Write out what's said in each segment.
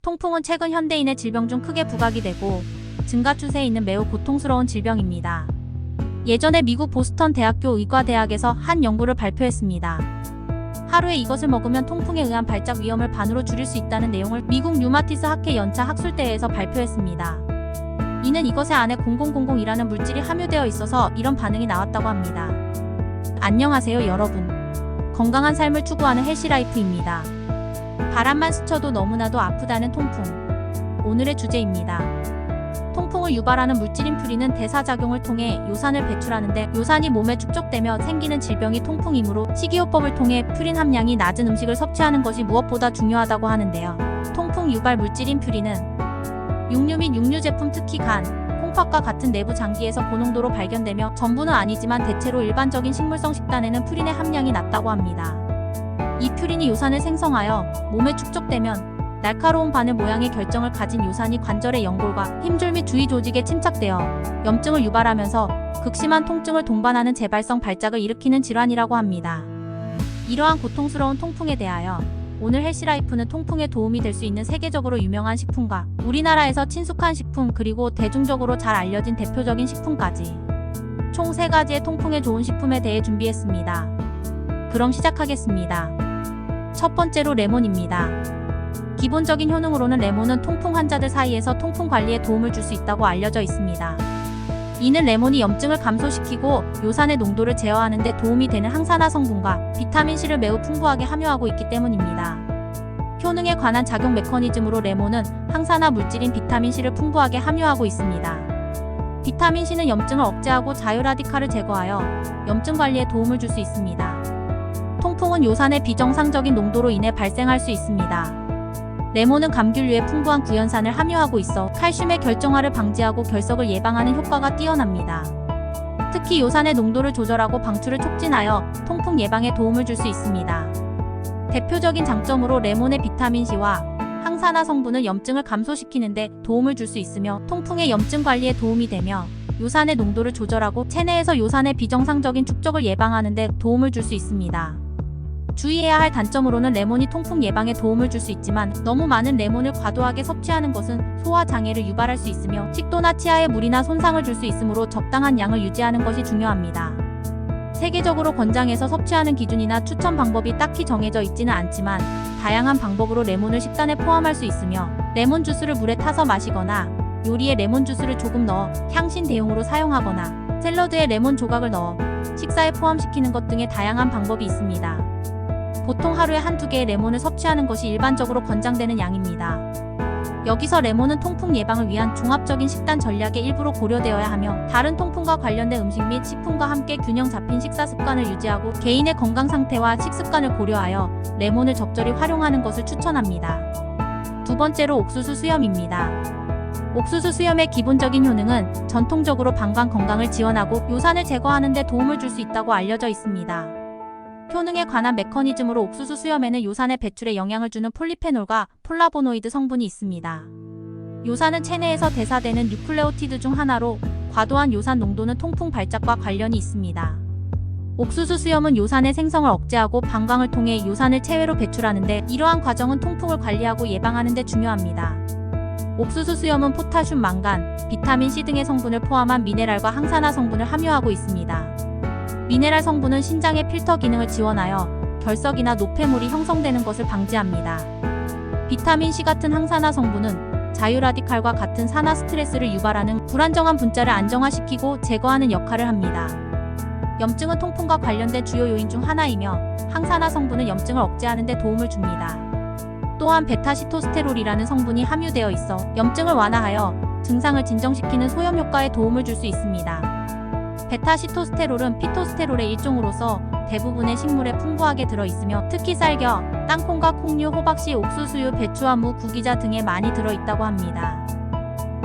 통풍은 최근 현대인의 질병 중 크게 부각이 되고 증가 추세에 있는 매우 고통스러운 질병입니다. 예전에 미국 보스턴 대학교 의과대학에서 한 연구를 발표했습니다. 하루에 이것을 먹으면 통풍에 의한 발작 위험을 반으로 줄일 수 있다는 내용을 미국 류마티스 학회 연차 학술대회에서 발표했습니다. 이는 이것의 안에 0000이라는 물질이 함유되어 있어서 이런 반응이 나왔다고 합니다. 안녕하세요 여러분. 건강한 삶을 추구하는 헬시라이프입니다. 바람만 스쳐도 너무나도 아프다는 통풍. 오늘의 주제입니다. 통풍을 유발하는 물질인 퓨린은 대사작용을 통해 요산을 배출하는데 요산이 몸에 축적되며 생기는 질병이 통풍이므로 식이요법을 통해 퓨린 함량이 낮은 음식을 섭취하는 것이 무엇보다 중요하다고 하는데요. 통풍 유발 물질인 퓨린은 육류 및 육류 제품 특히 간, 콩팥과 같은 내부 장기에서 고농도로 발견되며 전부는 아니지만 대체로 일반적인 식물성 식단에는 퓨린의 함량이 낮다고 합니다. 이 퓨린이 요산을 생성하여 몸에 축적되면 날카로운 바늘 모양의 결정을 가진 요산이 관절의 연골과 힘줄 및 주위 조직에 침착되어 염증을 유발하면서 극심한 통증을 동반하는 재발성 발작을 일으키는 질환이라고 합니다. 이러한 고통스러운 통풍에 대하여 오늘 헬시라이프는 통풍에 도움이 될 수 있는 세계적으로 유명한 식품과 우리나라에서 친숙한 식품 그리고 대중적으로 잘 알려진 대표적인 식품까지 총 3가지의 통풍에 좋은 식품에 대해 준비했습니다. 그럼 시작하겠습니다. 첫 번째로 레몬입니다. 기본적인 효능으로는 레몬은 통풍 환자들 사이에서 통풍 관리에 도움을 줄 수 있다고 알려져 있습니다. 이는 레몬이 염증을 감소시키고 요산의 농도를 제어하는 데 도움이 되는 항산화 성분과 비타민C를 매우 풍부하게 함유하고 있기 때문입니다. 효능에 관한 작용 메커니즘으로 레몬은 항산화 물질인 비타민C를 풍부하게 함유하고 있습니다. 비타민C는 염증을 억제하고 자유라디칼을 제거하여 염증 관리에 도움을 줄 수 있습니다. 통풍은 요산의 비정상적인 농도로 인해 발생할 수 있습니다. 레몬은 감귤류에 풍부한 구연산을 함유하고 있어 칼슘의 결정화를 방지하고 결석을 예방하는 효과가 뛰어납니다. 특히 요산의 농도를 조절하고 방출을 촉진하여 통풍 예방에 도움을 줄 수 있습니다. 대표적인 장점으로 레몬의 비타민C와 항산화 성분은 염증을 감소시키는 데 도움을 줄 수 있으며 통풍의 염증 관리에 도움이 되며 요산의 농도를 조절하고 체내에서 요산의 비정상적인 축적을 예방하는 데 도움을 줄 수 있습니다. 주의해야 할 단점으로는 레몬이 통풍 예방에 도움을 줄 수 있지만 너무 많은 레몬을 과도하게 섭취하는 것은 소화 장애를 유발할 수 있으며 식도나 치아에 물이나 손상을 줄 수 있으므로 적당한 양을 유지하는 것이 중요합니다. 세계적으로 권장해서 섭취하는 기준이나 추천 방법이 딱히 정해져 있지는 않지만 다양한 방법으로 레몬을 식단에 포함할 수 있으며 레몬 주스를 물에 타서 마시거나 요리에 레몬 주스를 조금 넣어 향신 대용으로 사용하거나 샐러드에 레몬 조각을 넣어 식사에 포함시키는 것 등의 다양한 방법이 있습니다. 보통 하루에 한두 개의 레몬을 섭취하는 것이 일반적으로 권장되는 양입니다. 여기서 레몬은 통풍 예방을 위한 종합적인 식단 전략의 일부로 고려되어야 하며 다른 통풍과 관련된 음식 및 식품과 함께 균형 잡힌 식사 습관을 유지하고 개인의 건강 상태와 식습관을 고려하여 레몬을 적절히 활용하는 것을 추천합니다. 두 번째로 옥수수 수염입니다. 옥수수 수염의 기본적인 효능은 전통적으로 방광 건강을 지원하고 요산을 제거하는 데 도움을 줄 수 있다고 알려져 있습니다. 효능에 관한 메커니즘으로 옥수수 수염에는 요산의 배출에 영향을 주는 폴리페놀과 폴라보노이드 성분이 있습니다. 요산은 체내에서 대사되는 뉴클레오티드 중 하나로 과도한 요산 농도는 통풍 발작과 관련이 있습니다. 옥수수 수염은 요산의 생성을 억제하고 방광을 통해 요산을 체외로 배출하는데 이러한 과정은 통풍을 관리하고 예방하는 데 중요합니다. 옥수수 수염은 포타슘, 망간, 비타민C 등의 성분을 포함한 미네랄과 항산화 성분을 함유하고 있습니다. 미네랄 성분은 신장의 필터 기능을 지원하여 결석이나 노폐물이 형성되는 것을 방지합니다. 비타민C 같은 항산화 성분은 자유라디칼과 같은 산화 스트레스를 유발하는 불안정한 분자를 안정화시키고 제거하는 역할을 합니다. 염증은 통풍과 관련된 주요 요인 중 하나이며 항산화 성분은 염증을 억제하는 데 도움을 줍니다. 또한 베타시토스테롤이라는 성분이 함유되어 있어 염증을 완화하여 증상을 진정시키는 소염 효과에 도움을 줄 수 있습니다. 베타시토스테롤은 피토스테롤의 일종으로서 대부분의 식물에 풍부하게 들어있으며 특히 쌀겨, 땅콩과 콩류, 호박씨, 옥수수유, 배추와 무, 구기자 등에 많이 들어있다고 합니다.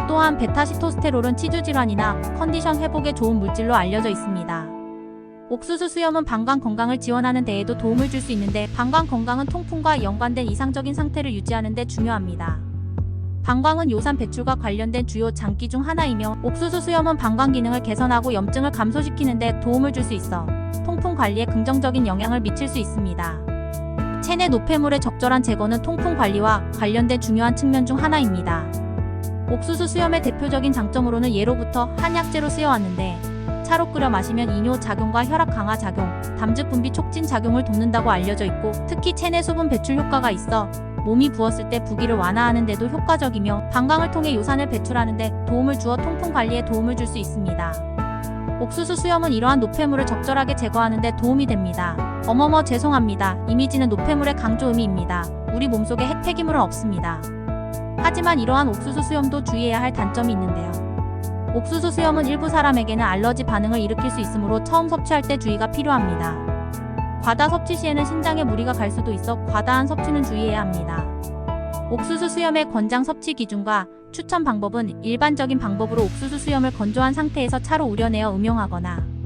또한 베타시토스테롤은 치주질환이나 컨디션 회복에 좋은 물질로 알려져 있습니다. 옥수수 수염은 방광 건강을 지원하는 데에도 도움을 줄 수 있는데 방광 건강은 통풍과 연관된 이상적인 상태를 유지하는 데 중요합니다. 방광은 요산 배출과 관련된 주요 장기 중 하나이며 옥수수 수염은 방광 기능을 개선하고 염증을 감소시키는 데 도움을 줄 수 있어 통풍 관리에 긍정적인 영향을 미칠 수 있습니다. 체내 노폐물의 적절한 제거는 통풍 관리와 관련된 중요한 측면 중 하나입니다. 옥수수 수염의 대표적인 장점으로는 예로부터 한약재로 쓰여왔는데 차로 끓여 마시면 이뇨 작용과 혈압 강화 작용, 담즙 분비 촉진 작용을 돕는다고 알려져 있고 특히 체내 수분 배출 효과가 있어 몸이 부었을 때 부기를 완화하는 데도 효과적이며 방광을 통해 요산을 배출하는 데 도움을 주어 통풍 관리에 도움을 줄 수 있습니다. 옥수수 수염은 이러한 노폐물을 적절하게 제거하는 데 도움이 됩니다. 어머머 죄송합니다. 이미지는 노폐물의 강조 의미입니다. 우리 몸속에 핵폐기물은 없습니다. 하지만 이러한 옥수수 수염도 주의해야 할 단점이 있는데요. 옥수수 수염은 일부 사람에게는 알러지 반응을 일으킬 수 있으므로 처음 섭취할 때 주의가 필요합니다. 과다 섭취 시에는 신장에 무리가 갈 수도 있어 과다한 섭취는 주의해야 합니다. 옥수수 수염의 권장 섭취 기준과 추천 방법은 일반적인 방법으로 옥수수 수염을 건조한 상태에서 차로 우려내어 음용하거나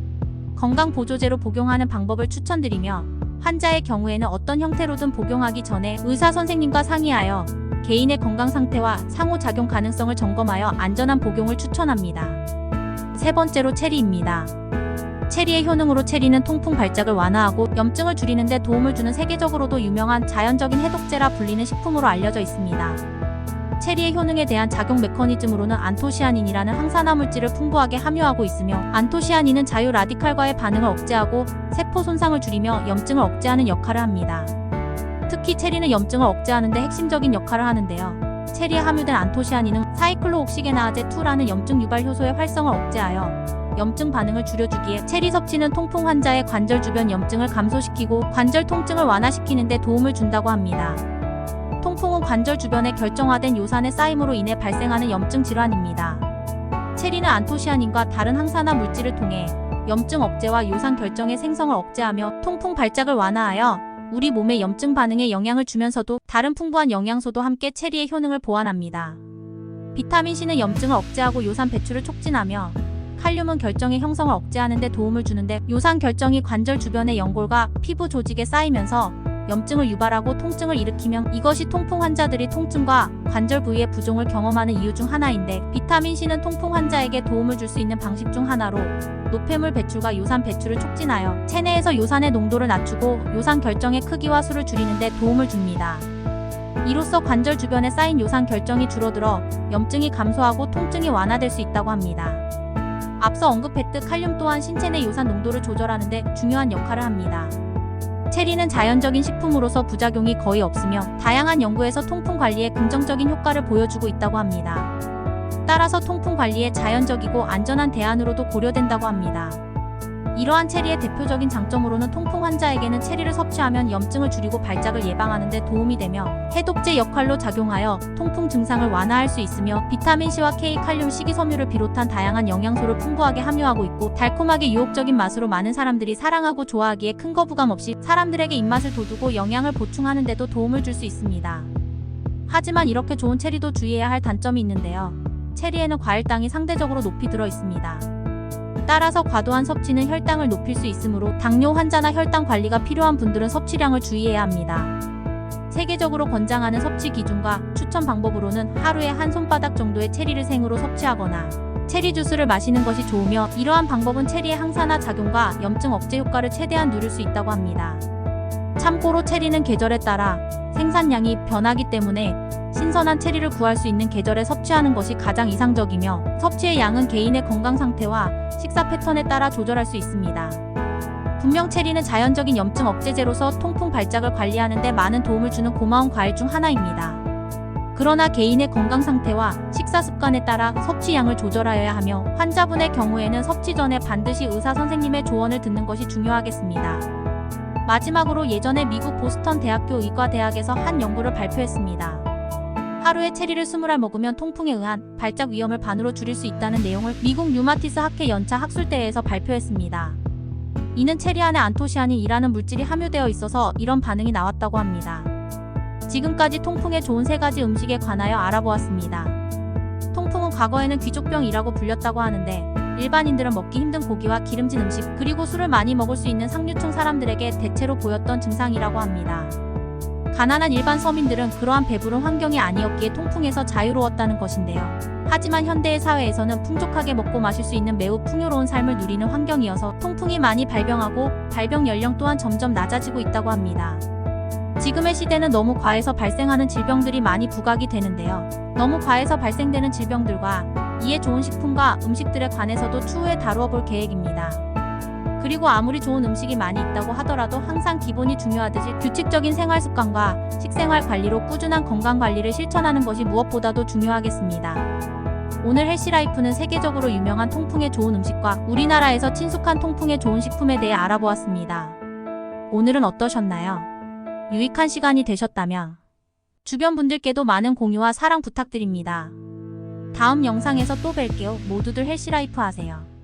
건강보조제로 복용하는 방법을 추천드리며 환자의 경우에는 어떤 형태로든 복용하기 전에 의사 선생님과 상의하여 개인의 건강 상태와 상호작용 가능성을 점검하여 안전한 복용을 추천합니다. 세 번째로 체리입니다. 체리의 효능으로 체리는 통풍 발작을 완화하고 염증을 줄이는 데 도움을 주는 세계적으로도 유명한 자연적인 해독제라 불리는 식품으로 알려져 있습니다. 체리의 효능에 대한 작용 메커니즘으로는 안토시아닌이라는 항산화 물질을 풍부하게 함유하고 있으며 안토시아닌은 자유 라디칼과의 반응을 억제하고 세포 손상을 줄이며 염증을 억제하는 역할을 합니다. 특히 체리는 염증을 억제하는 데 핵심적인 역할을 하는데요. 체리에 함유된 안토시아닌은 사이클로옥시게나아제2라는 염증 유발 효소의 활성을 억제하여 염증 반응을 줄여주기에 체리 섭취는 통풍 환자의 관절 주변 염증을 감소시키고 관절 통증을 완화시키는 데 도움을 준다고 합니다. 통풍은 관절 주변에 결정화된 요산의 쌓임으로 인해 발생하는 염증 질환입니다. 체리는 안토시아닌과 다른 항산화 물질을 통해 염증 억제와 요산 결정의 생성을 억제하며 통풍 발작을 완화하여 우리 몸의 염증 반응에 영향을 주면서도 다른 풍부한 영양소도 함께 체리의 효능을 보완합니다. 비타민C는 염증을 억제하고 요산 배출을 촉진하며 칼륨은 결정의 형성을 억제하는 데 도움을 주는데 요산 결정이 관절 주변의 연골과 피부 조직에 쌓이면서 염증을 유발하고 통증을 일으키면 이것이 통풍 환자들이 통증과 관절 부위의 부종을 경험하는 이유 중 하나인데 비타민C는 통풍 환자에게 도움을 줄 수 있는 방식 중 하나로 노폐물 배출과 요산 배출을 촉진하여 체내에서 요산의 농도를 낮추고 요산 결정의 크기와 수를 줄이는 데 도움을 줍니다. 이로써 관절 주변에 쌓인 요산 결정이 줄어들어 염증이 감소하고 통증이 완화될 수 있다고 합니다. 앞서 언급했듯 칼륨 또한 신체 내 요산 농도를 조절하는 데 중요한 역할을 합니다. 체리는 자연적인 식품으로서 부작용이 거의 없으며 다양한 연구에서 통풍 관리에 긍정적인 효과를 보여주고 있다고 합니다. 따라서 통풍 관리에 자연적이고 안전한 대안으로도 고려된다고 합니다. 이러한 체리의 대표적인 장점으로는 통풍 환자에게는 체리를 섭취하면 염증을 줄이고 발작을 예방하는 데 도움이 되며 해독제 역할로 작용하여 통풍 증상을 완화할 수 있으며 비타민C와 K, 칼륨, 식이섬유를 비롯한 다양한 영양소를 풍부하게 함유하고 있고 달콤하게 유혹적인 맛으로 많은 사람들이 사랑하고 좋아하기에 큰 거부감 없이 사람들에게 입맛을 돋우고 영양을 보충하는 데도 도움을 줄 수 있습니다. 하지만 이렇게 좋은 체리도 주의해야 할 단점이 있는데요. 체리에는 과일당이 상대적으로 높이 들어 있습니다. 따라서 과도한 섭취는 혈당을 높일 수 있으므로 당뇨 환자나 혈당 관리가 필요한 분들은 섭취량을 주의해야 합니다. 세계적으로 권장하는 섭취 기준과 추천 방법으로는 하루에 한 손바닥 정도의 체리를 생으로 섭취하거나 체리 주스를 마시는 것이 좋으며 이러한 방법은 체리의 항산화 작용과 염증 억제 효과를 최대한 누릴 수 있다고 합니다. 참고로 체리는 계절에 따라 생산량이 변하기 때문에 신선한 체리를 구할 수 있는 계절에 섭취하는 것이 가장 이상적이며 섭취의 양은 개인의 건강 상태와 식사 패턴에 따라 조절할 수 있습니다. 분명 체리는 자연적인 염증 억제제로서 통풍 발작을 관리하는 데 많은 도움을 주는 고마운 과일 중 하나입니다. 그러나 개인의 건강 상태와 식사 습관에 따라 섭취량을 조절하여야 하며 환자분의 경우에는 섭취 전에 반드시 의사 선생님의 조언을 듣는 것이 중요하겠습니다. 마지막으로 예전에 미국 보스턴 대학교 의과대학에서 한 연구를 발표했습니다. 하루에 체리를 20알 먹으면 통풍에 의한 발작 위험을 반으로 줄일 수 있다는 내용을 미국 류마티스 학회 연차 학술대회에서 발표했습니다. 이는 체리 안에 안토시아닌이라는 물질이 함유되어 있어서 이런 반응이 나왔다고 합니다. 지금까지 통풍에 좋은 3가지 음식에 관하여 알아보았습니다. 통풍은 과거에는 귀족병이라고 불렸다고 하는데 일반인들은 먹기 힘든 고기와 기름진 음식 그리고 술을 많이 먹을 수 있는 상류층 사람들에게 대체로 보였던 증상이라고 합니다. 가난한 일반 서민들은 그러한 배부른 환경이 아니었기에 통풍에서 자유로웠다는 것인데요. 하지만 현대의 사회에서는 풍족하게 먹고 마실 수 있는 매우 풍요로운 삶을 누리는 환경이어서 통풍이 많이 발병하고 발병 연령 또한 점점 낮아지고 있다고 합니다. 지금의 시대는 너무 과해서 발생하는 질병들이 많이 부각이 되는데요. 너무 과해서 발생되는 질병들과 이에 좋은 식품과 음식들에 관해서도 추후에 다루어 볼 계획입니다. 그리고 아무리 좋은 음식이 많이 있다고 하더라도 항상 기본이 중요하듯이 규칙적인 생활 습관과 식생활 관리로 꾸준한 건강 관리를 실천하는 것이 무엇보다도 중요하겠습니다. 오늘 헬시라이프는 세계적으로 유명한 통풍에 좋은 음식과 우리나라에서 친숙한 통풍에 좋은 식품에 대해 알아보았습니다. 오늘은 어떠셨나요? 유익한 시간이 되셨다면 주변 분들께도 많은 공유와 사랑 부탁드립니다. 다음 영상에서 또 뵐게요. 모두들 헬시라이프 하세요.